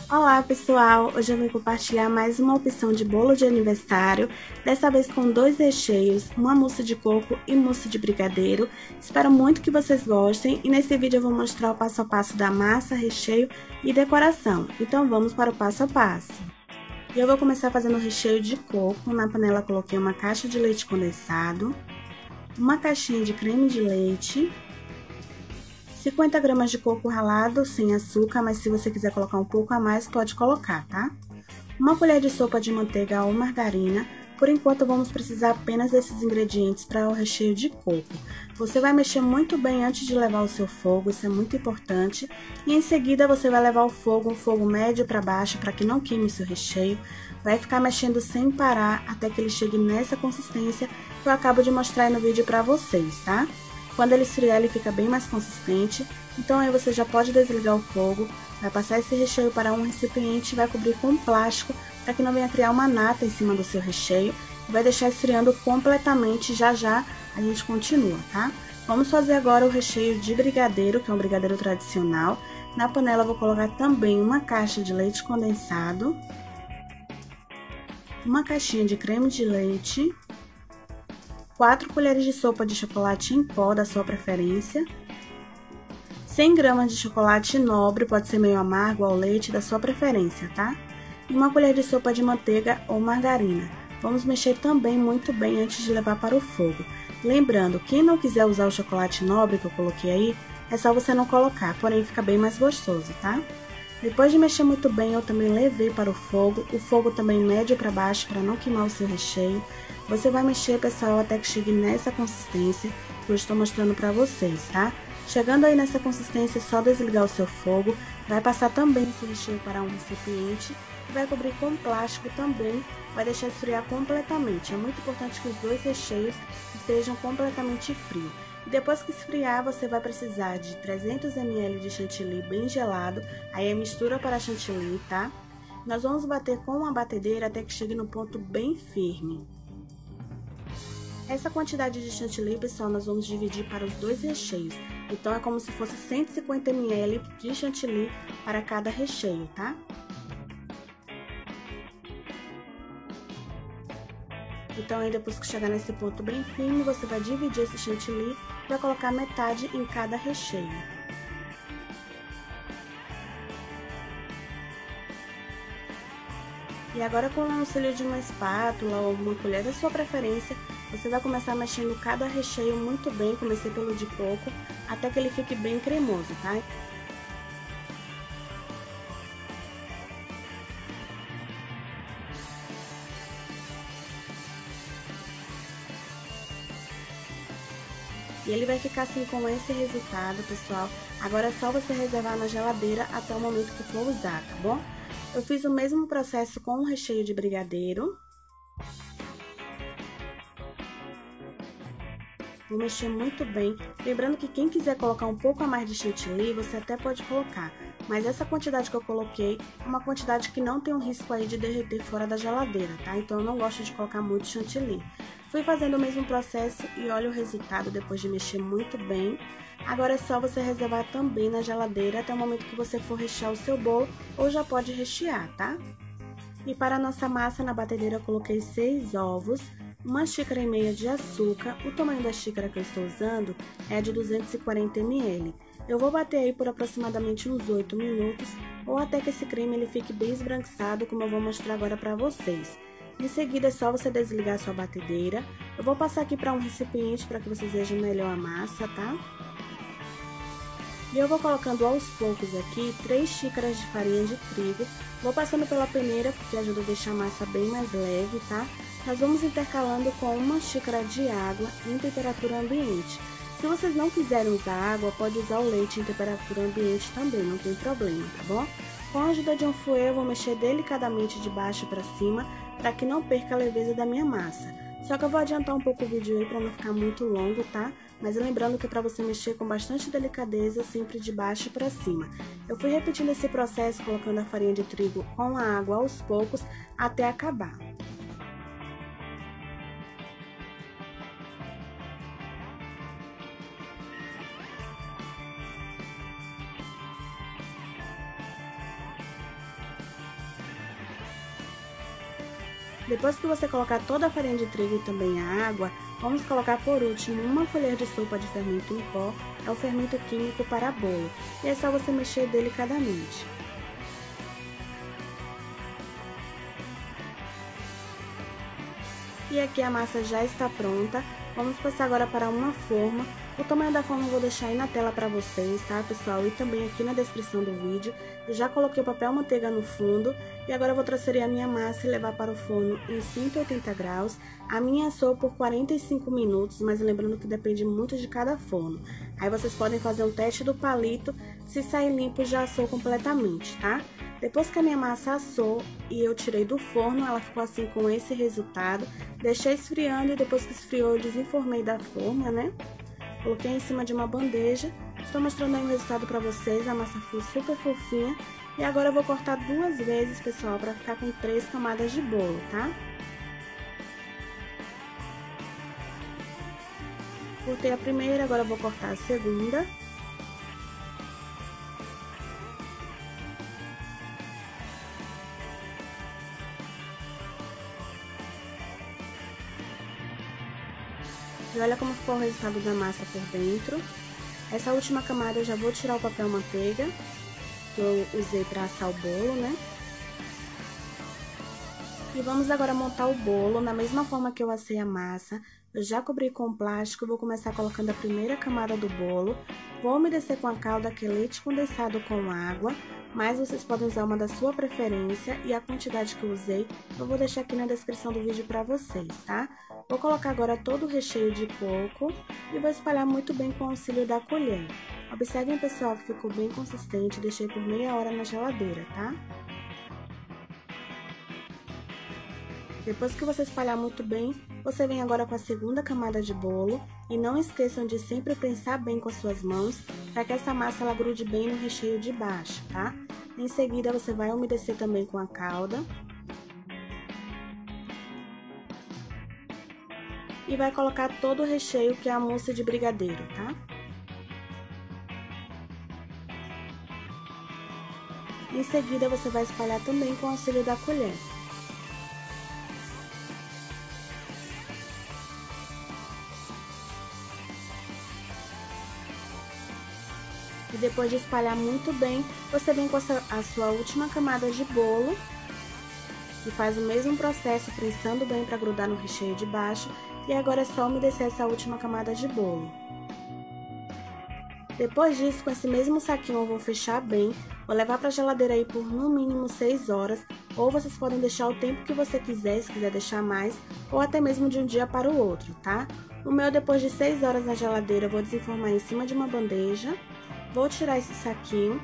Olá pessoal, hoje eu vim compartilhar mais uma opção de bolo de aniversário, dessa vez com dois recheios, uma mousse de coco e mousse de brigadeiro. Espero muito que vocês gostem e nesse vídeo eu vou mostrar o passo a passo da massa, recheio e decoração. Então vamos para o passo a passo. E eu vou começar fazendo o recheio de coco. Na panela coloquei uma caixa de leite condensado, uma caixinha de creme de leite, 50 gramas de coco ralado sem açúcar, mas se você quiser colocar um pouco a mais, pode colocar, tá? Uma colher de sopa de manteiga ou margarina. Por enquanto, vamos precisar apenas desses ingredientes para o recheio de coco. Você vai mexer muito bem antes de levar ao seu fogo, isso é muito importante. E em seguida, você vai levar o fogo, um fogo médio para baixo, para que não queime o seu recheio. Vai ficar mexendo sem parar até que ele chegue nessa consistência que eu acabo de mostrar aí no vídeo para vocês, tá? Quando ele esfriar, ele fica bem mais consistente, então aí você já pode desligar o fogo, vai passar esse recheio para um recipiente e vai cobrir com plástico para que não venha criar uma nata em cima do seu recheio, e vai deixar esfriando completamente, já a gente continua, tá? Vamos fazer agora o recheio de brigadeiro, que é um brigadeiro tradicional. Na panela eu vou colocar também uma caixa de leite condensado, uma caixinha de creme de leite, 4 colheres de sopa de chocolate em pó da sua preferência, 100 gramas de chocolate nobre, pode ser meio amargo ao leite da sua preferência, tá? E uma colher de sopa de manteiga ou margarina. Vamos mexer também muito bem antes de levar para o fogo. Lembrando, quem não quiser usar o chocolate nobre que eu coloquei aí, é só você não colocar, porém fica bem mais gostoso, tá? Depois de mexer muito bem, eu também levei para o fogo também médio para baixo para não queimar o seu recheio. Você vai mexer, pessoal, até que chegue nessa consistência que eu estou mostrando para vocês, tá? Chegando aí nessa consistência, é só desligar o seu fogo. Vai passar também esse recheio para um recipiente e vai cobrir com plástico também, vai deixar esfriar completamente. É muito importante que os dois recheios estejam completamente frios. E depois que esfriar, você vai precisar de 300 ml de chantilly bem gelado, aí é mistura para chantilly, tá? Nós vamos bater com uma batedeira até que chegue no ponto bem firme. Essa quantidade de chantilly, pessoal, nós vamos dividir para os dois recheios. Então, é como se fosse 150 ml de chantilly para cada recheio, tá? Então, aí depois que chegar nesse ponto bem firme, você vai dividir esse chantilly e vai colocar metade em cada recheio. E agora, com o auxílio de uma espátula ou uma colher da sua preferência, você vai começar mexendo cada recheio muito bem, comecei pelo de coco, até que ele fique bem cremoso, tá? E ele vai ficar assim com esse resultado, pessoal. Agora é só você reservar na geladeira até o momento que for usar, tá bom? Eu fiz o mesmo processo com o recheio de brigadeiro. Vou mexer muito bem. Lembrando que quem quiser colocar um pouco a mais de chantilly, você até pode colocar. Mas essa quantidade que eu coloquei é uma quantidade que não tem um risco aí de derreter fora da geladeira, tá? Então, eu não gosto de colocar muito chantilly. Fui fazendo o mesmo processo e olha o resultado depois de mexer muito bem. Agora é só você reservar também na geladeira até o momento que você for rechear o seu bolo ou já pode rechear, tá? E para a nossa massa, na batedeira eu coloquei 6 ovos, uma xícara e meia de açúcar. O tamanho da xícara que eu estou usando é de 240 ml. Eu vou bater aí por aproximadamente uns 8 minutos ou até que esse creme ele fique bem esbranquiçado, como eu vou mostrar agora para vocês. Em seguida é só você desligar a sua batedeira. Eu vou passar aqui para um recipiente para que vocês vejam melhor a massa, tá? E eu vou colocando aos poucos aqui 3 xícaras de farinha de trigo. Vou passando pela peneira porque ajuda a deixar a massa bem mais leve, tá? Nós vamos intercalando com uma xícara de água em temperatura ambiente. Se vocês não quiserem usar água, pode usar o leite em temperatura ambiente também, não tem problema, tá bom? Com a ajuda de um fouet, eu vou mexer delicadamente de baixo para cima, para que não perca a leveza da minha massa. Só que eu vou adiantar um pouco o vídeo aí para não ficar muito longo, tá? Mas lembrando que é para você mexer com bastante delicadeza, sempre de baixo para cima. Eu fui repetindo esse processo, colocando a farinha de trigo com a água aos poucos, até acabar. Depois que você colocar toda a farinha de trigo e também a água, vamos colocar por último uma colher de sopa de fermento em pó, é o fermento químico para bolo, e é só você mexer delicadamente. E aqui a massa já está pronta, vamos passar agora para uma forma. O tamanho da forma eu vou deixar aí na tela para vocês, tá, pessoal? E também aqui na descrição do vídeo. Eu já coloquei o papel manteiga no fundo e agora eu vou transferir a minha massa e levar para o forno em 180 graus. A minha assou por 45 minutos, mas lembrando que depende muito de cada forno. Aí vocês podem fazer um teste do palito, se sair limpo já assou completamente, tá? Depois que a minha massa assou e eu tirei do forno, ela ficou assim com esse resultado. Deixei esfriando e depois que esfriou eu desenformei da forma, né? Coloquei em cima de uma bandeja. Estou mostrando aí o resultado pra vocês, a massa ficou super fofinha. E agora eu vou cortar 2 vezes, pessoal, pra ficar com 3 camadas de bolo, tá? Cortei a primeira, agora eu vou cortar a segunda. E olha como ficou o resultado da massa por dentro. Essa última camada eu já vou tirar o papel manteiga, que eu usei para assar o bolo, né? E vamos agora montar o bolo, na mesma forma que eu assei a massa. Eu já cobri com plástico, vou começar colocando a primeira camada do bolo. Vou umedecer com a calda, que é leite condensado com água, mas vocês podem usar uma da sua preferência e a quantidade que eu usei eu vou deixar aqui na descrição do vídeo para vocês, tá? Vou colocar agora todo o recheio de coco e vou espalhar muito bem com o auxílio da colher. Observem, pessoal, que ficou bem consistente, deixei por meia hora na geladeira, tá? Depois que você espalhar muito bem, você vem agora com a segunda camada de bolo e não esqueçam de sempre prensar bem com as suas mãos para que essa massa ela grude bem no recheio de baixo, tá? Em seguida você vai umedecer também com a calda e vai colocar todo o recheio, que é a mousse de brigadeiro, tá? Em seguida você vai espalhar também com o auxílio da colher. E depois de espalhar muito bem, você vem com a sua última camada de bolo e faz o mesmo processo, prensando bem para grudar no recheio de baixo. E agora é só umedecer essa última camada de bolo. Depois disso, com esse mesmo saquinho eu vou fechar bem, vou levar para a geladeira aí por no mínimo 6 horas, ou vocês podem deixar o tempo que você quiser, se quiser deixar mais, ou até mesmo de um dia para o outro, tá? O meu, depois de 6 horas na geladeira, eu vou desenformar em cima de uma bandeja. Vou tirar esse saquinho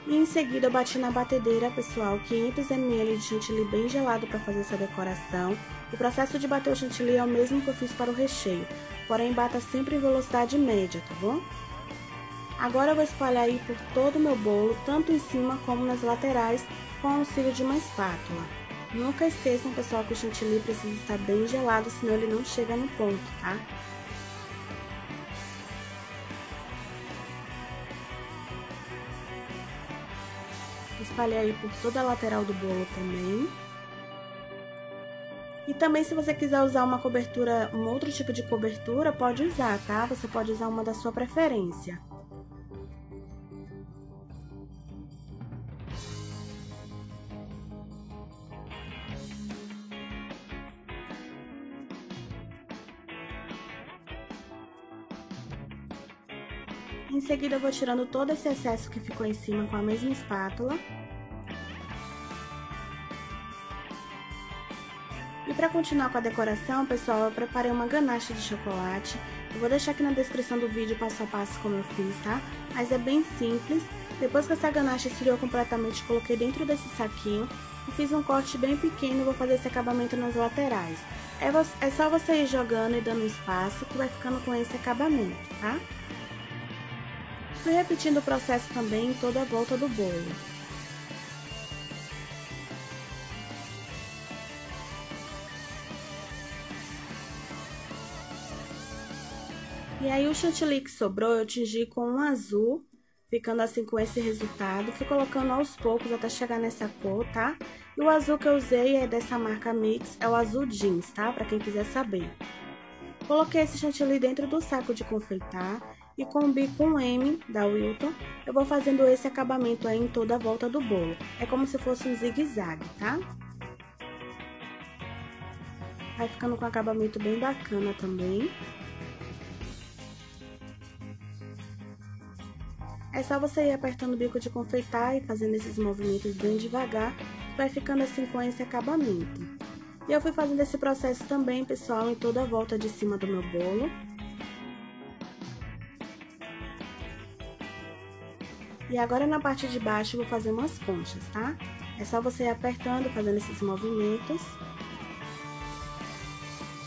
e em seguida eu bati na batedeira, pessoal, 500 ml de chantilly bem gelado para fazer essa decoração. O processo de bater o chantilly é o mesmo que eu fiz para o recheio, porém bata sempre em velocidade média, tá bom? Agora eu vou espalhar aí por todo o meu bolo, tanto em cima como nas laterais, com o auxílio de uma espátula. Nunca esqueçam, pessoal, que o chantilly precisa estar bem gelado, senão ele não chega no ponto, tá? Espalhei aí por toda a lateral do bolo também. E também, se você quiser usar uma cobertura, um outro tipo de cobertura, pode usar, tá? Você pode usar uma da sua preferência. Em seguida, eu vou tirando todo esse excesso que ficou em cima com a mesma espátula. E para continuar com a decoração, pessoal, eu preparei uma ganache de chocolate. Eu vou deixar aqui na descrição do vídeo passo a passo como eu fiz, tá? Mas é bem simples. Depois que essa ganache esfriou completamente, coloquei dentro desse saquinho e fiz um corte bem pequeno e vou fazer esse acabamento nas laterais. É só você ir jogando e dando espaço que vai ficando com esse acabamento, tá? Fui repetindo o processo também em toda a volta do bolo. E aí o chantilly que sobrou eu tingi com um azul, ficando assim com esse resultado. Fui colocando aos poucos até chegar nessa cor, tá? E o azul que eu usei é dessa marca Mix, é o azul jeans, tá? Pra quem quiser saber. Coloquei esse chantilly dentro do saco de confeitar e com o bico M da Wilton, eu vou fazendo esse acabamento aí em toda a volta do bolo. É como se fosse um zigue-zague, tá? Vai ficando com um acabamento bem bacana também. É só você ir apertando o bico de confeitar e fazendo esses movimentos bem devagar, vai ficando assim com esse acabamento. E eu fui fazendo esse processo também, pessoal, em toda a volta de cima do meu bolo. E agora na parte de baixo eu vou fazer umas conchas, tá? É só você ir apertando, fazendo esses movimentos.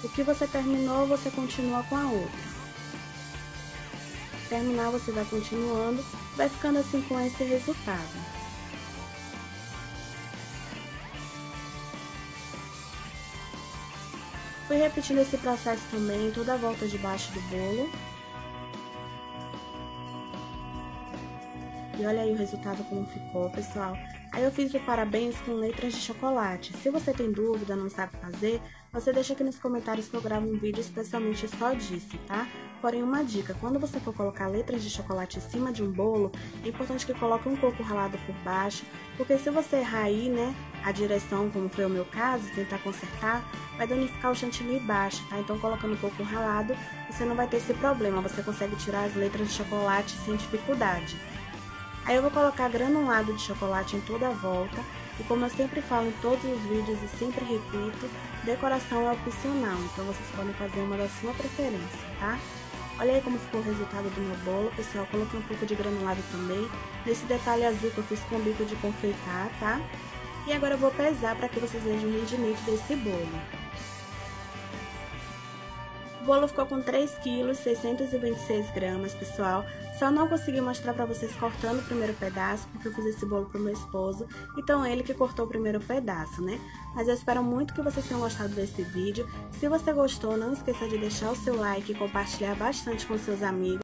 O que você terminou, você continua com a outra. Terminar, você vai continuando, vai ficando assim com esse resultado. Fui repetindo esse processo também em toda a volta de baixo do bolo. E olha aí o resultado como ficou, pessoal. Aí eu fiz o parabéns com letras de chocolate. Se você tem dúvida, não sabe fazer, você deixa aqui nos comentários que eu gravo um vídeo especialmente só disso, tá? Porém, uma dica, quando você for colocar letras de chocolate em cima de um bolo, é importante que coloque um coco ralado por baixo, porque se você errar aí, né, a direção, como foi o meu caso, tentar consertar, vai danificar o chantilly baixo, tá? Então, colocando coco ralado, você não vai ter esse problema, você consegue tirar as letras de chocolate sem dificuldade. Aí eu vou colocar granulado de chocolate em toda a volta, e como eu sempre falo em todos os vídeos e sempre repito, decoração é opcional, então vocês podem fazer uma da sua preferência, tá? Olha aí como ficou o resultado do meu bolo, pessoal, coloquei um pouco de granulado também, nesse detalhe azul que eu fiz com o bico de confeitar, tá? E agora eu vou pesar para que vocês vejam o rendimento desse bolo. O bolo ficou com 3 kg, 626 gramas, pessoal. Só não consegui mostrar pra vocês cortando o primeiro pedaço, porque eu fiz esse bolo pro meu esposo. Então, ele que cortou o primeiro pedaço, né? Mas eu espero muito que vocês tenham gostado desse vídeo. Se você gostou, não esqueça de deixar o seu like e compartilhar bastante com seus amigos.